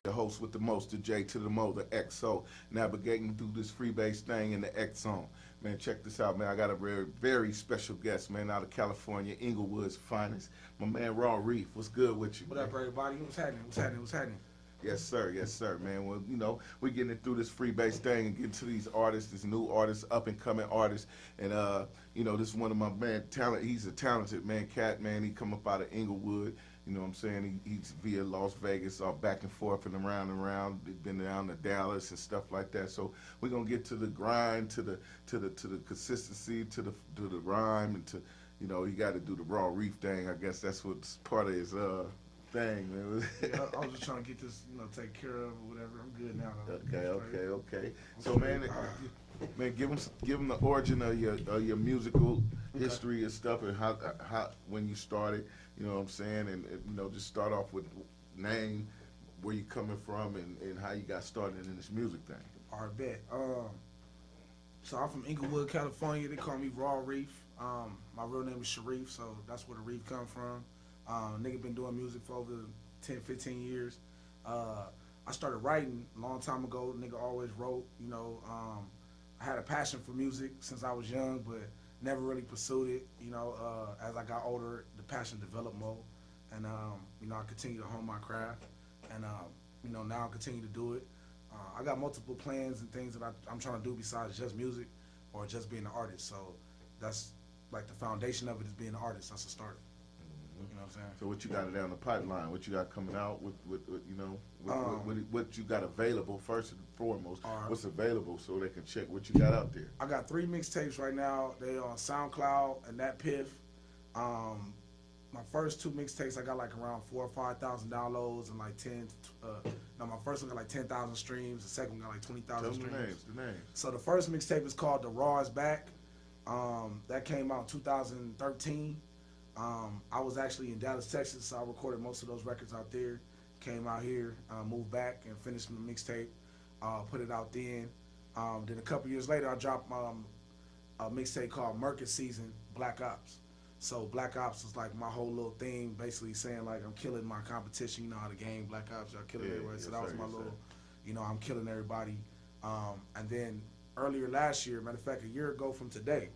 The host with the most, the J to the Mo, the XO, navigating through this freebase thing in the X zone. Man, check this out, man. I got a very, very special guest, man, out of California, Inglewood's finest. My man, Raw Reef. What's good with you? What man? up, everybody? What's happening? Yes, sir, man. Well, we're getting it through this freebase thing and getting to these artists, these new artists, up and coming artists. And, this is one of my man, talent. He's a talented man, cat, man. He come up out of Inglewood. You know what I'm saying? He's via Las Vegas, back and forth and around. He's been down to Dallas and stuff like that. So we're gonna get to the grind, to the consistency, to the rhyme, and to he got to do the Raw Reef thing. I guess that's what's part of his thing, man. I was just trying to get this, taken care of or whatever. I'm good now. Okay. So man, give him the origin of your musical history and stuff, and how when you started. You know what I'm saying? And just start off with name, where you coming from, and how you got started in this music thing. All right, bet. So I'm from Inglewood, California. They call me Raw Reef. My real name is Sharif, so that's where the Reef come from. Nigga been doing music for over 10, 15 years. I started writing a long time ago. Nigga always wrote, I had a passion for music since I was young, but never really pursued it. As I got older, the passion developed more, and I continue to hone my craft, and now I continue to do it. I got multiple plans and things that I'm trying to do besides just music or just being an artist. So that's like the foundation of it is being an artist. That's the start. You know what I'm saying? So what you got down the pipeline? What you got coming out with what you got available first and foremost? Right. What's available so they can check what you got out there? I got 3 mixtapes right now. They on SoundCloud and that Piff. My first 2 mixtapes I got like around 4,000 or 5,000 downloads and like 10. My first one got like 10,000 streams. The second one got like 20,000 streams. The names. So the first mixtape is called The Raw Is Back. That came out in 2013. I was actually in Dallas, Texas, so I recorded most of those records out there. Came out here, moved back, and finished the mixtape. Put it out then. Then a couple years later, I dropped a mixtape called Market Season Black Ops. So Black Ops is like my whole little thing, basically saying like I'm killing my competition. You know how the game Black Ops, y'all killing everybody. So that was my little, I'm killing everybody. And then earlier last year, matter of fact, a year ago from today,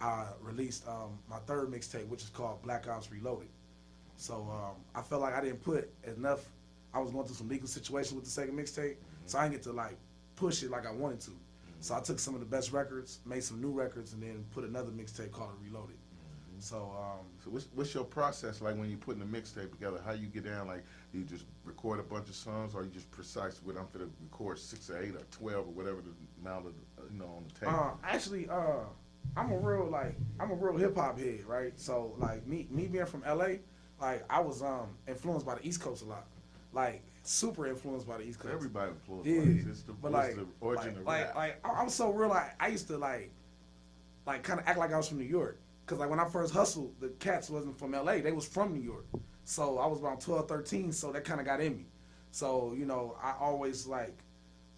I released my 3rd mixtape, which is called Black Ops Reloaded. So I felt like I didn't put enough. I was going through some legal situations with the second mixtape, so I didn't get to like push it like I wanted to. So I took some of the best records, made some new records, and then put another mixtape called Reloaded. So what's your process like when you putting a mixtape together? How you get down? Like, do you just record a bunch of songs, or you just precise with I'm gonna record 6 or 8 or 12 or whatever the amount of on the tape? Actually, I'm a real hip hop head, right? So like me being from LA, like I was influenced by the East Coast a lot, like super influenced by the East Coast. Everybody influenced by the East Coast. But the origin of rap. I was so real. Like I used to like kind of act like I was from New York, cause like when I first hustled, the cats wasn't from LA, they was from New York. So I was about 12, 13, so that kind of got in me. So I always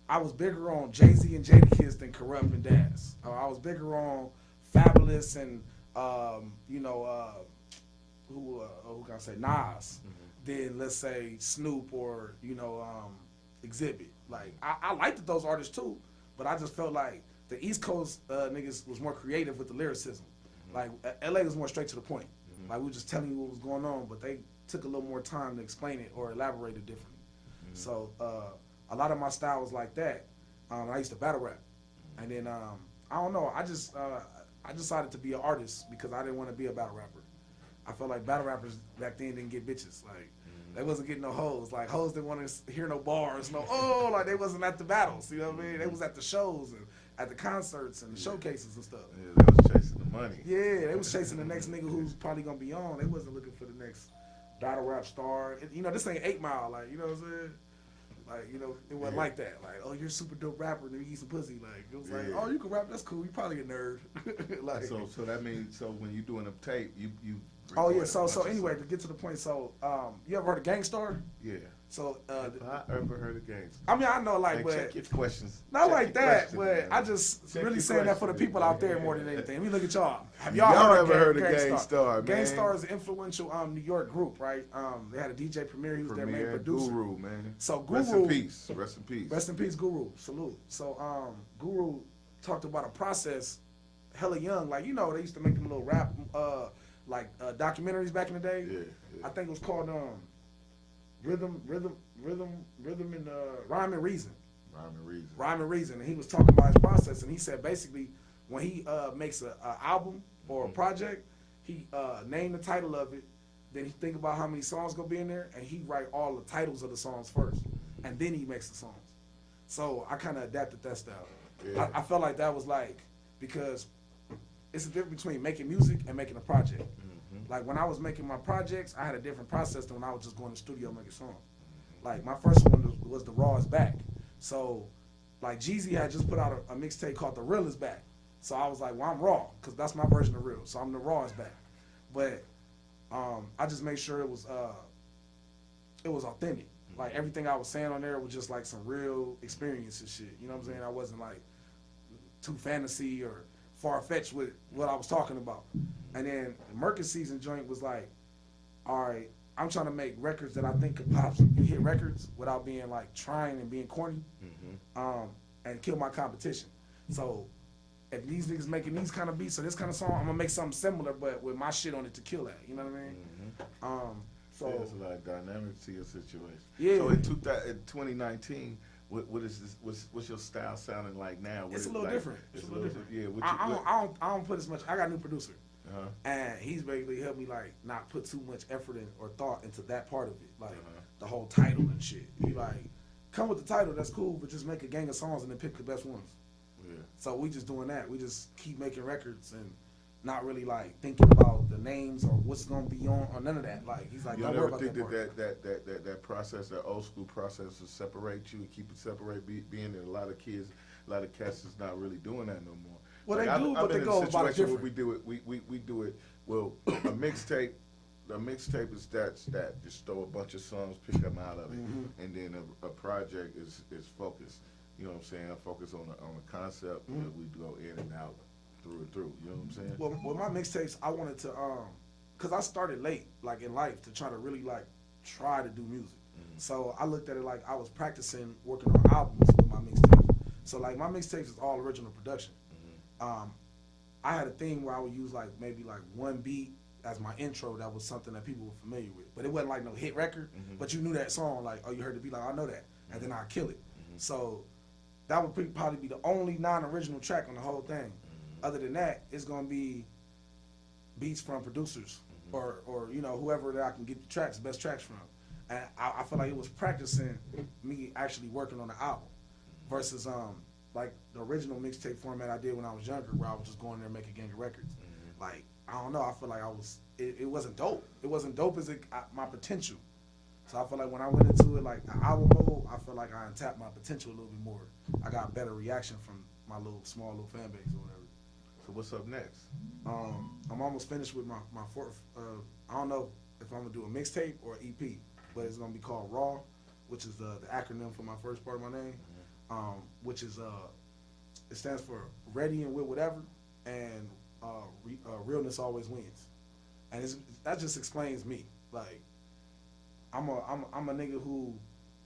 I was bigger on Jay-Z and Jadakiss than Corrupt and Daz. I was bigger on Fabulous and who can I say, Nas, than let's say Snoop or Exhibit. Like I liked those artists too, but I just felt like the East Coast niggas was more creative with the lyricism. Like LA was more straight to the point. Like we were just telling you what was going on, but they took a little more time to explain it or elaborate it differently. So a lot of my style was like that. I used to battle rap, and then I don't know. I decided to be an artist because I didn't want to be a battle rapper. I felt like battle rappers back then didn't get bitches. Like they wasn't getting no hoes. Like hoes didn't want to hear no bars. Like they wasn't at the battles. You know what I mean? They was at the shows and at the concerts and the showcases and stuff. Yeah, they was chasing the money. Yeah, they was chasing the next nigga who's probably gonna be on. They wasn't looking for the next battle rap star. This ain't 8 Mile. Like what I'm saying? Like, you know, it wasn't like that. Like, oh, you're a super dope rapper and you eat some pussy. Like, it was like, Yeah. oh, you can rap, that's cool. You probably a nerd. Like, So that means when you doing a tape, you. oh yeah. record a So bunch of anyway, to songs. get to the point. So you ever heard of Gangstar? Yeah. So Have I ever heard of games? I mean, I know, like, Hey, but check your questions. not Check like your that. questions, But man. I just Check really your saying that for the questions, people man. out there more than anything. Let me look at y'all. Have Y'all y'all ever heard of Gangstar? Gangstar, man? Gangstar is an influential New York group, right? They had a DJ Premier. He was their main Premier producer. Guru, man. So Rest Guru- in peace. Rest in peace. Rest in peace, Guru. Salute. So Guru talked about a process hella young. Like, you know, they used to make them little rap documentaries back in the day. Yeah, I yeah. think it was called Rhythm and Rhyme and Reason. Rhyme and reason. Rhyme and Reason. And he was talking about his process, and he said basically when he makes a album or a project, he name the title of it, then he think about how many songs gonna be in there, and he write all the titles of the songs first, and then he makes the songs. So I kind of adapted that style. Yeah. I felt like that was like, because it's a difference between making music and making a project. Like when I was making my projects, I had a different process than when I was just going to the studio and making songs. Like my first one was The Raw Is Back. So like Jeezy had just put out a mixtape called The Real Is Back. So I was like, well, I'm raw, because that's my version of real. So I'm The Raw Is Back. But I just made sure it was authentic. Like everything I was saying on there was just like some real experience and shit. You know what I'm saying? I wasn't like too fantasy or far-fetched with what I was talking about. And then the Merkin Season joint was like, all right, I'm trying to make records that I think could pop hit records without being like trying and being corny, and kill my competition. So if these niggas making these kind of beats or this kind of song, I'm gonna make something similar but with my shit on it to kill that. You know what I mean? So Yeah, there's a lot of dynamics to your situation. Yeah. So in 2019, what is this? What's your style sounding like now? What it's a is little like? different. It's a little different. Yeah. What I don't put as much. I got a new producer. Uh-huh. And he's basically helped me like not put too much effort in or thought into that part of it, like Uh-huh. the whole title and shit. He like, come with the title, that's cool, but just make a gang of songs and then pick the best ones. Yeah. So we just doing that. We just keep making records and not really like thinking about the names or what's gonna be on or none of that. Like he's like, You don't don't worry ever about think that part. that process, that old school process, will separate you and keep it separate? Being that a lot of kids, a lot of cats is not really doing that no more. Well, Like, they do, but I've been they in go a about it situation where different. we do it. Well, a mixtape. The mixtape is that just throw a bunch of songs, pick them out of it, and then a project is focused. You know what I'm saying? I focus on a concept that we go in and out through and through. You know what I'm saying? Well, with my mixtapes, I wanted to, cause I started late, like in life, to try to really like try to do music. So I looked at it like I was practicing working on albums with my mixtapes. So like my mixtapes is all original production. I had a thing where I would use like maybe like one beat as my intro that was something that people were familiar with, but it wasn't like no hit record. But you knew that song, like, oh, you heard the beat, like I know that, and then I'd kill it. So that would probably be the only non-original track on the whole thing. Other than that, it's gonna be beats from producers or you know whoever that I can get the tracks, best tracks from. And I feel like it was practicing me actually working on the album versus like the original mixtape format I did when I was younger, where I was just going there and making gang of records. Like I don't know, I feel like it wasn't dope. It wasn't dope as my potential. So I feel like when I went into it like an album mode, I feel like I untapped my potential a little bit more. I got better reaction from my small little fan base or whatever. So what's up next? I'm almost finished with my fourth. I don't know if I'm gonna do a mixtape or an EP, but it's gonna be called Raw, which is the acronym for my first part of my name, which is it stands for Ready and With Whatever, and Realness Always Wins, and that just explains me. Like I'm a nigga who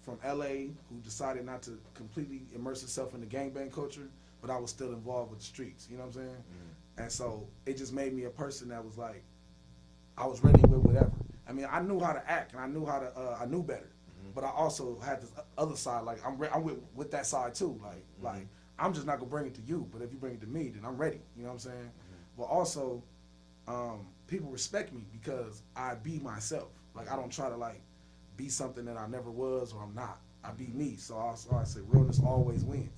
from LA who decided not to completely immerse himself in the gangbang culture, but I was still involved with the streets. You know what I'm saying? And so it just made me a person that was like, I was ready with whatever. I mean, I knew how to act and I knew how to, I knew better, but I also had this other side. Like I'm with that side too. Like I'm just not gonna bring it to you, but if you bring it to me, then I'm ready. You know what I'm saying? But also, people respect me because I be myself. Like I don't try to like be something that I never was or I'm not. I be me. So I say realness always wins.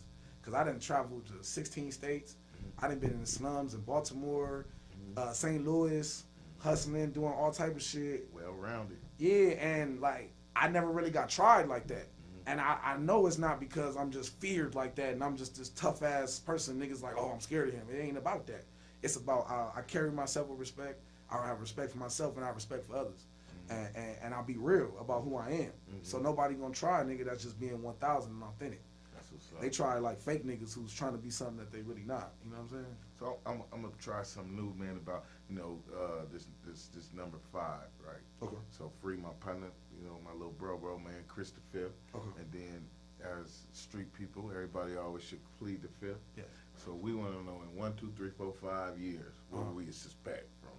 Cause I didn't travel to 16 states. I done been in the slums in Baltimore, St. Louis, hustling, doing all type of shit. Well rounded. Yeah, and like I never really got tried like that. And I know it's not because I'm just feared like that and I'm just this tough ass person. Niggas like, oh, I'm scared of him. It ain't about that. It's about I carry myself with respect. I have respect for myself and I have respect for others. And I'll be real about who I am. So nobody gonna try a nigga that's just being 1,000 and authentic. That's what's up. They try like fake niggas who's trying to be something that they really not. You know what I'm saying? So I'm gonna try something new, man. About this number 5, right? Okay. So free my partner, my little bro, man, Chris the Fifth. Okay. And then as street people, everybody always should plead the fifth. Yes. So we want to know in 1, 2, 3, 4, 5 years what do we expect from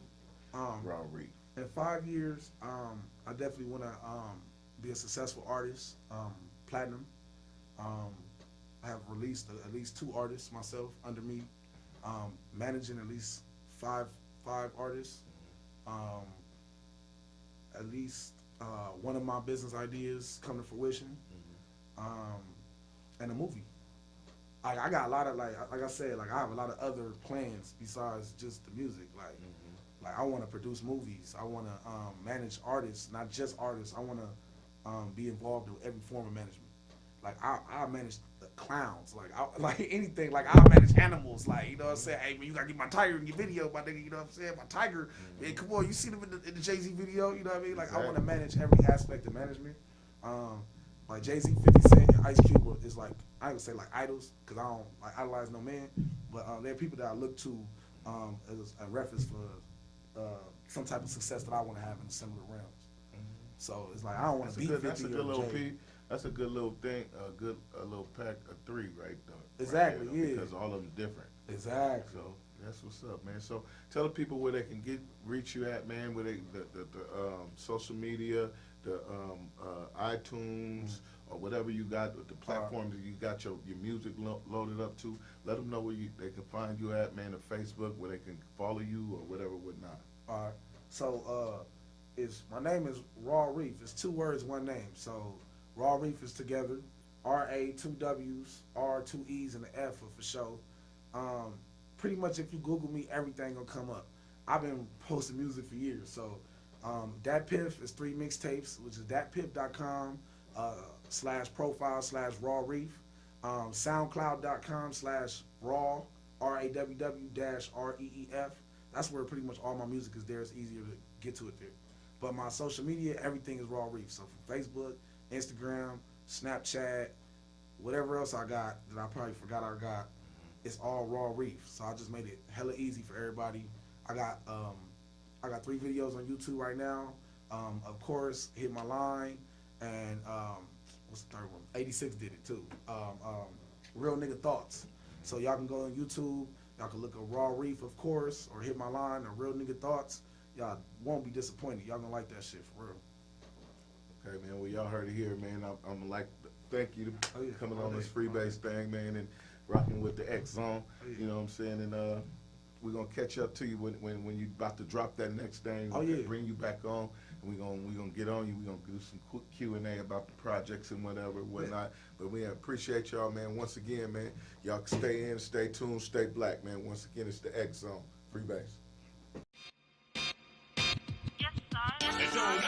Raw Reef? In 5 years, I definitely want to be a successful artist, platinum. I have released at least 2 artists myself under me, managing at least five artists. At least one of my business ideas come to fruition, and a movie. I got a lot of like I said, like I have a lot of other plans besides just the music. Like I want to produce movies. I want to manage artists, not just artists. I want to be involved in every form of management. Like I manage the clowns, like anything. Like I manage animals. Like, you know what I'm saying? Hey man, you gotta get my tiger in your video, my nigga. You know what I'm saying? My tiger. Man, come on, you see them in the Jay-Z video. You know what I mean? Like I want to manage every aspect of management. Like Jay-Z, 50 Cent, and Ice Cube is like, I would say like idols, because I don't like idolize no man, but they're people that I look to as a reference for some type of success that I want to have in similar realms. So it's like I don't want to be 50 That's a good or little Jay. piece. That's a good little thing. A little pack of 3 right there. Exactly, right there, yeah. Because all of them different. Exactly. So that's what's up, man. So tell the people where they can reach you at, man. Where they the social media, the iTunes or whatever you got, the platforms that you got your music loaded up to. Let them know where they can find you at, man. Or Facebook, where they can follow you or whatever, whatnot. All right. So my name is Raw Reef. It's 2 words, 1 name. So Raw Reef is together. R-A, 2 W's, R, 2 E's, and an F for show. Pretty much if you Google me, everything gonna come up. I've been posting music for years. So Dat Piff is 3 mixtapes, which is datpiff.com /profile/Raw Reef. SoundCloud.com/Raw, RAWW-REEF. That's where pretty much all my music is there. It's easier to get to it there. But my social media, everything is Raw Reef. So from Facebook, Instagram, Snapchat, whatever else I got that I probably forgot I got, it's all Raw Reef. So I just made it hella easy for everybody. I got 3 videos on YouTube right now. Of course, Hit My Line, and what's the 3rd one? 86 did it too. Real Nigga Thoughts. So y'all can go on YouTube. Y'all can look at Raw Reef, of course, or Hit My Line, or Real Nigga Thoughts. Y'all won't be disappointed. Y'all gonna like that shit for real. Okay, man. Well, y'all heard it here, man. I'm like, thank you for coming on this Freebase thing, man, and rocking with the X Zone. You know what I'm saying? And we're gonna catch up to you when you about to drop that next thing. We'll bring you back on, and we're gonna get on you. We're gonna do some quick Q&A about the projects and whatnot. But we appreciate y'all, man. Once again, man, y'all stay in, stay tuned, stay black, man. Once again, it's the X Zone Freebase. Yes, sir.